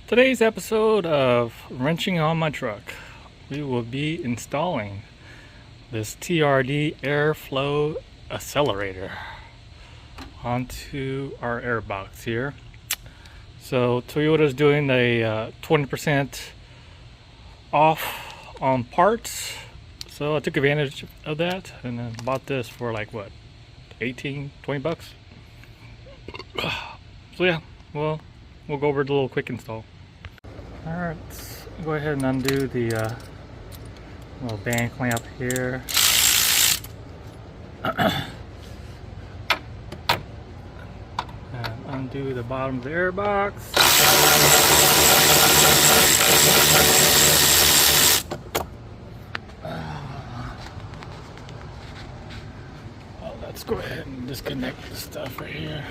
Today's episode of Wrenching on My Truck, we will be installing this TRD airflow accelerator onto our air box here. So Toyota's doing a 20% off on parts, so I took advantage of that and then bought this for like what, 18, 20 bucks. So yeah, well, we'll go over the little quick install. Alright, let's go ahead and undo the little band clamp here. And undo the bottom of the air box. Well, let's go ahead and disconnect the stuff right here.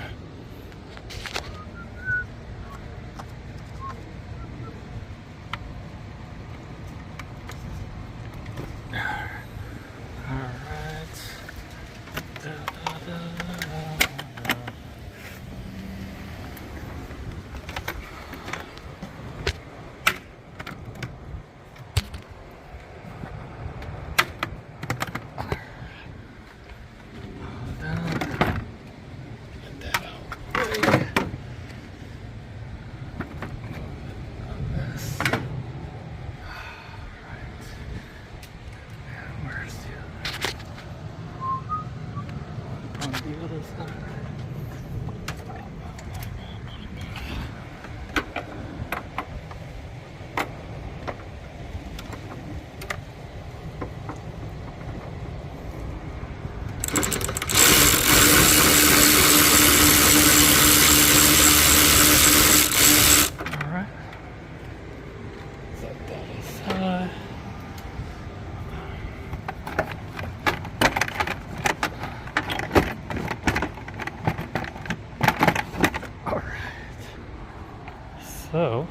So,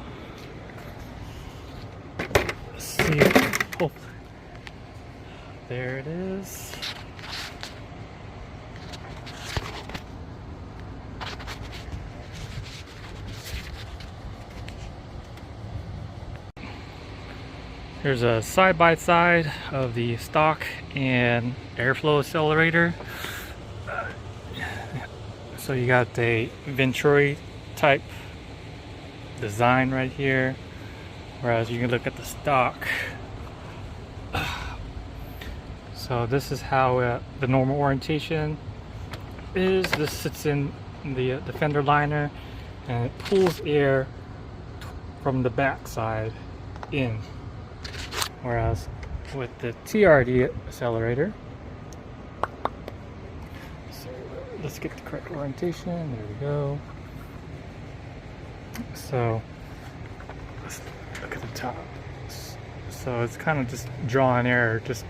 let's see. Oh, there it is. Here's a side-by-side of the stock and airflow accelerator. So you got the Venturi type design right here, whereas you can look at the stock. So this is how the normal orientation is. This sits in the fender liner and it pulls air from the back side in, whereas with the TRD accelerator, so let's get the correct orientation. There we go. So let's look at the top. So it's kind of just drawing air just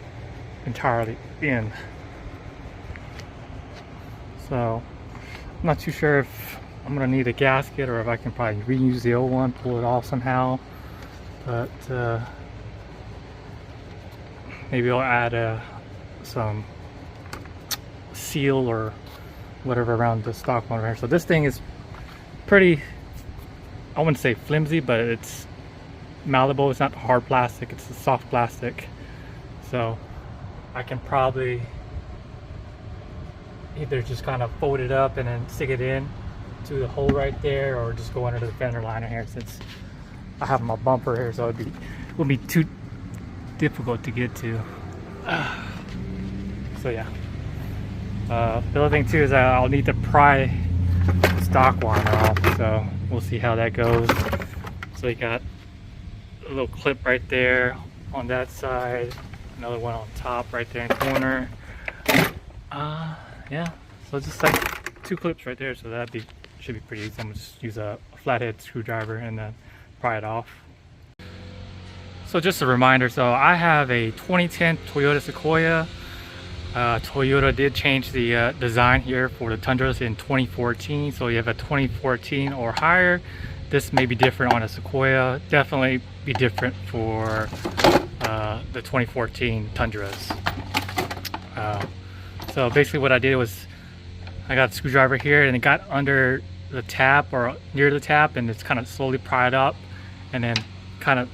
entirely in. So I'm not too sure if I'm gonna need a gasket or if I can probably reuse the old one, pull it off somehow. But maybe I'll add some seal or whatever around the stock one here. So this thing is pretty, I wouldn't say flimsy, but it's malleable. It's not hard plastic, it's a soft plastic. So I can probably either just kind of fold it up and then stick it in to the hole right there, or just go under the fender liner here, since I have my bumper here, so it would be too difficult to get to. So yeah. The other thing too is I'll need to pry the stock liner off, so we'll see how that goes. So you got a little clip right there on that side, another one on top right there in the corner. Yeah, so just like 2 clips right there, so should be pretty easy. I'm gonna just use a flathead screwdriver and then pry it off. So just a reminder, so I have a 2010 Toyota Sequoia. Toyota did change the design here for the Tundras in 2014, so you have a 2014 or higher. This may be different on a Sequoia, definitely be different for the 2014 Tundras. So basically what I did was I got a screwdriver here and it got under the tap or near the tap, and it's kind of slowly pried up, and then kind of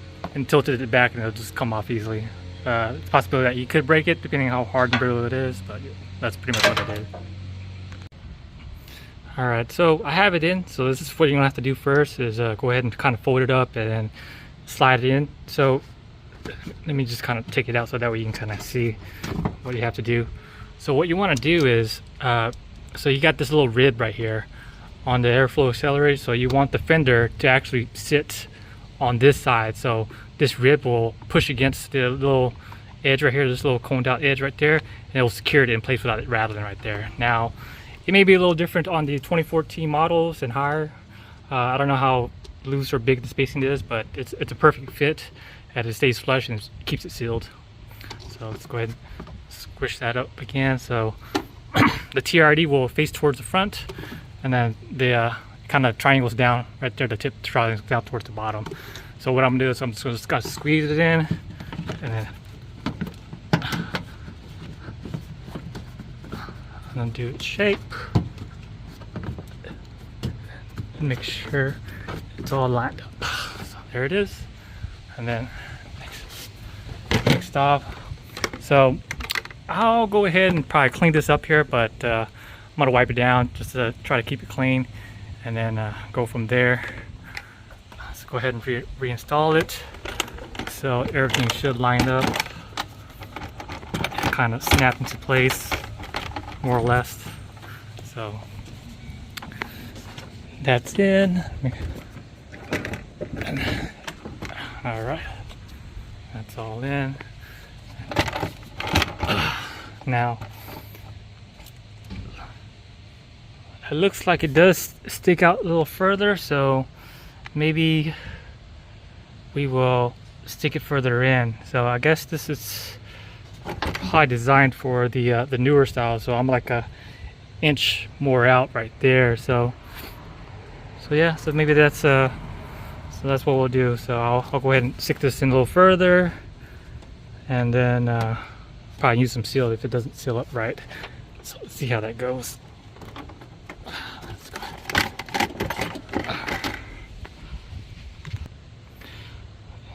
tilted it back, and it'll just come off easily. It's a possibility that you could break it depending on how hard and brittle it is, but that's pretty much what I did. Alright, so I have it in, so this is what you're going to have to do first, is go ahead and kind of fold it up and then slide it in. So let me just kind of take it out so that way you can kind of see what you have to do. So what you want to do is, so you got this little rib right here on the airflow accelerator, so you want the fender to actually sit on this side, so this rib will push against the little edge right here, this little coned out edge right there, and it will secure it in place without it rattling right there. Now it may be a little different on the 2014 models and higher. I don't know how loose or big the spacing is, but it's a perfect fit, and it stays flush and it keeps it sealed. So let's go ahead and squish that up again. So the TRD will face towards the front, and then the kind of triangles down right there, the tip triangles down towards the bottom. So what I'm gonna do is I'm just gonna squeeze it in, and then I'm gonna do its shape and make sure it's all lined up. So there it is, and then next off. So I'll go ahead and probably clean this up here, but I'm gonna wipe it down just to try to keep it clean, and then go from there. Let's go ahead and reinstall it, so everything should line up, kind of snap into place more or less. So that's in. All right, that's all in. Now it looks like it does stick out a little further, so maybe we will stick it further in. So I guess this is probably designed for the newer style, so I'm like a inch more out right there. So yeah, so maybe that's so that's what we'll do. So I'll go ahead and stick this in a little further, and then probably use some seal if it doesn't seal up right. So let's see how that goes. Let's go.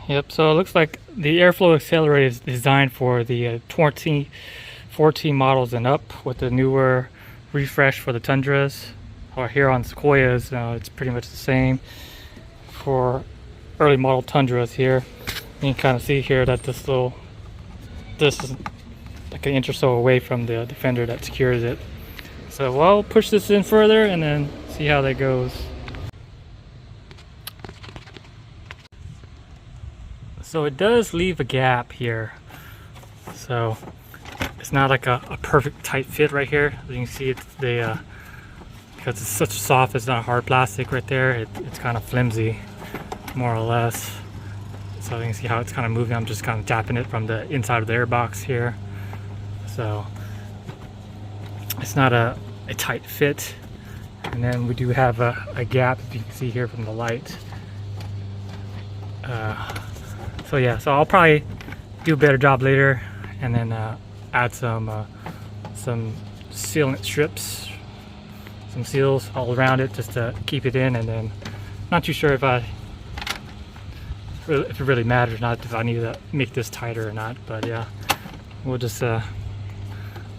Yep, so it looks like the airflow accelerator is designed for the 2014 models and up, with the newer refresh for the Tundras, or here on Sequoias. It's pretty much the same for early model Tundras here. You can kind of see here that this is like an inch or so away from the fender that secures it. So I'll push this in further and then see how that goes. So it does leave a gap here, so it's not like a perfect tight fit right here. As you can see, it's because it's such soft, it's not hard plastic right there, it's kind of flimsy more or less. So you can see how it's kind of moving. I'm just kind of tapping it from the inside of the airbox here. So it's not a tight fit. And then we do have a gap, if you can see here from the light. So yeah, so I'll probably do a better job later, and then add some sealant strips, some seals all around it just to keep it in. And then not too sure if it really matters or not, if I need to make this tighter or not, but yeah, we'll just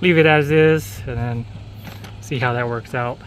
leave it as is and then see how that works out.